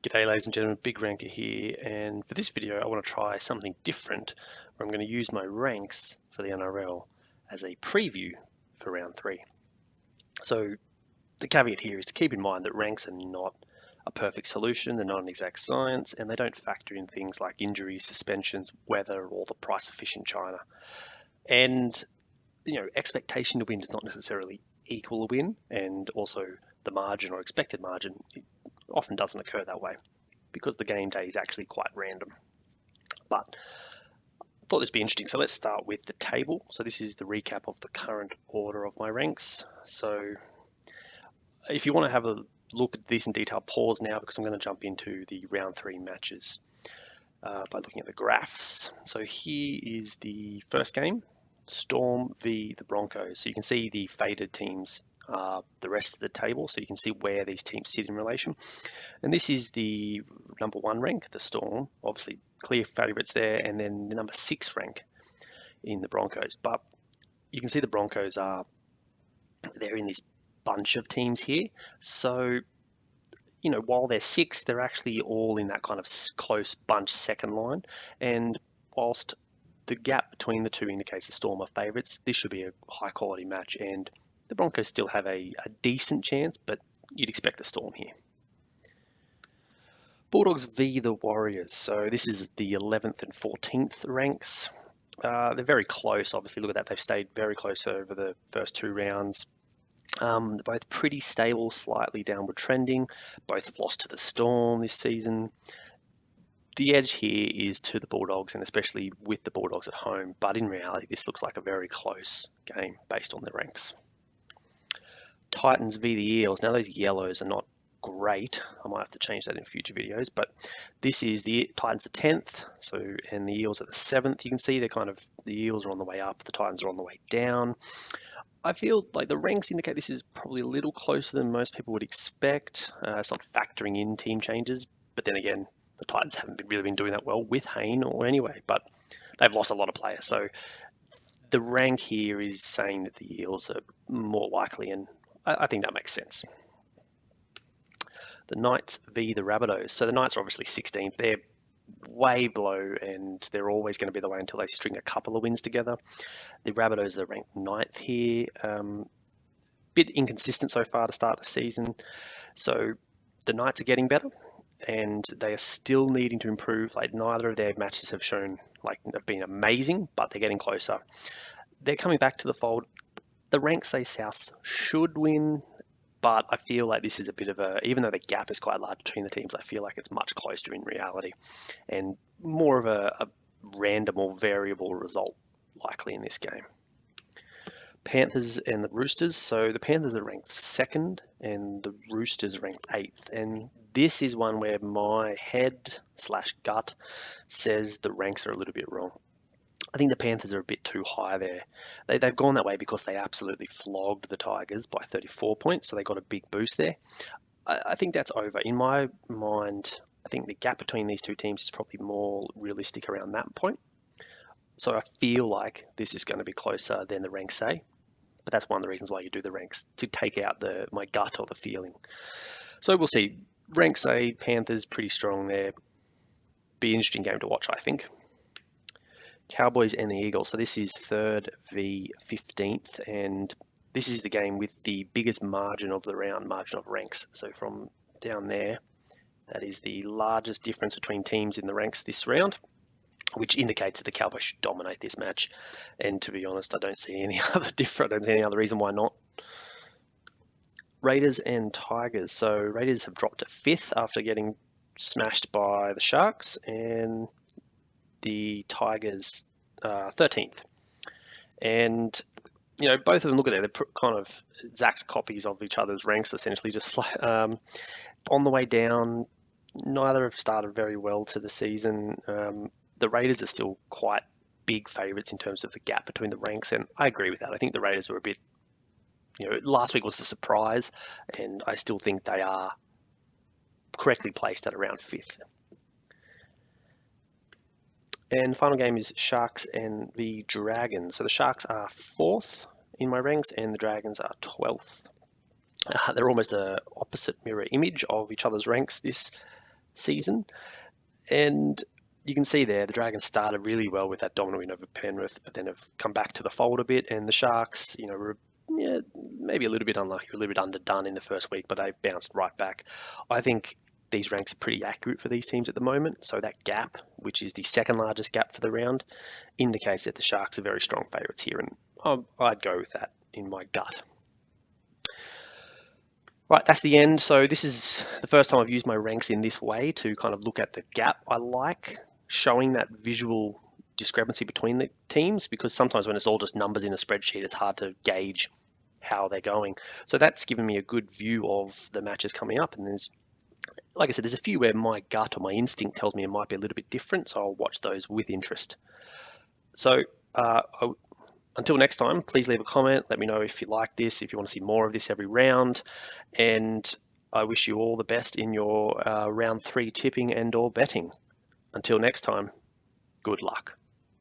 G'day ladies and gentlemen, Big Ranker here, and for this video I want to try something different where I'm going to use my ranks for the NRL as a preview for round 3. So the caveat here is to keep in mind that ranks are not a perfect solution, they're not an exact science, and they don't factor in things like injuries, suspensions, weather, or the price of fish in China. And expectation to win does not necessarily equal a win, and also the margin or expected margin often doesn't occur that way because the game day is actually quite random. But I thought this would be interesting. So let's start with the table. So this is the recap of the current order of my ranks. So if you want to have a look at this in detail, pause now because I'm going to jump into the round 3 matches by looking at the graphs. So here is the first game, Storm v the Broncos. So you can see the faded teams, the rest of the table, so you can see where these teams sit in relation. And this is the number 1 rank, the Storm, obviously clear favourites there, and then the number 6 rank in the Broncos. But you can see the Broncos they're in this bunch of teams here. So, while they're 6, they're actually all in that kind of close bunch second line. And whilst the gap between the two indicates the Storm are favourites, this should be a high quality match, and the Broncos still have a decent chance, but you'd expect the Storm here. Bulldogs v the Warriors. So this is the 11th and 14th ranks. They're very close, obviously. Look at that. They've stayed very close over the first 2 rounds. They're both pretty stable, slightly downward trending. Both have lost to the Storm this season. The edge here is to the Bulldogs, and especially with the Bulldogs at home. But in reality, this looks like a very close game based on the ranks. Titans v the Eels. Now, those yellows are not great. I might have to change that in future videos, but this is the Titans are 10th, and the Eels are the 7th. You can see the Eels are on the way up, the Titans are on the way down. I feel like the ranks indicate this is probably a little closer than most people would expect. It's not factoring in team changes, but then again, the Titans haven't really been doing that well with Hayne or anyway, but they've lost a lot of players. So the rank here is saying that the Eels are more likely, and I think that makes sense. The Knights v the Rabbitohs. So the Knights are obviously 16th. They're way below, and they're always going to be the way until they string a couple of wins together. The Rabbitohs are ranked 9th here. Bit inconsistent so far to start the season. So the Knights are getting better, and they are still needing to improve. Like, neither of their matches have been amazing, but they're getting closer. They're coming back to the fold. The ranks say Souths should win, but I feel like this is a bit of even though the gap is quite large between the teams, I feel like it's much closer in reality and more of a random or variable result likely in this game. Panthers and the Roosters. So the Panthers are ranked 2nd and the Roosters are ranked 8th. And this is one where my head/gut says the ranks are a little bit wrong. I think the Panthers are a bit too high there. They've gone that way because they absolutely flogged the Tigers by 34 points, so they got a big boost there. I think that's over. In my mind, I think the gap between these two teams is probably more realistic around that point. So I feel like this is going to be closer than the ranks say, but that's one of the reasons why you do the ranks, to take out my gut or the feeling. So we'll see. Ranks say Panthers pretty strong there. Be an interesting game to watch, I think. Cowboys and the Eagles. So this is 3rd v 15th, and this is the game with the biggest margin of the round, margin of ranks. So from down there, that is the largest difference between teams in the ranks this round, which indicates that the Cowboys should dominate this match. And to be honest, I don't see any other reason why not. Raiders and Tigers. So Raiders have dropped to 5th after getting smashed by the Sharks, and the Tigers 13th. And both of them, look at it, they're kind of exact copies of each other's ranks, essentially, just on the way down. Neither have started very well to the season. The Raiders are still quite big favourites in terms of the gap between the ranks, and I agree with that. I think the Raiders were a bit, last week was a surprise, and I still think they are correctly placed at around 5th. And the final game is Sharks and the Dragons. So the Sharks are 4th in my ranks, and the Dragons are 12th. They're almost an opposite mirror image of each other's ranks this season. And you can see there the Dragons started really well with that dominant win over Penrith, but then have come back to the fold a bit. And the Sharks, were maybe a little bit unlucky, a little bit underdone in the first week, but they bounced right back. I think these ranks are pretty accurate for these teams at the moment. So that gap, which is the second largest gap for the round, indicates that the Sharks are very strong favourites here, and I'd go with that in my gut. Right, that's the end. So this is the first time I've used my ranks in this way to kind of look at the gap. I like showing that visual discrepancy between the teams because sometimes when it's all just numbers in a spreadsheet, it's hard to gauge how they're going. So that's given me a good view of the matches coming up. And like I said, there's a few where my gut or my instinct tells me it might be a little bit different. So I'll watch those with interest. So until next time, please leave a comment. Let me know if you like this, if you want to see more of this every round. And I wish you all the best in your round 3 tipping and or betting. Until next time, good luck.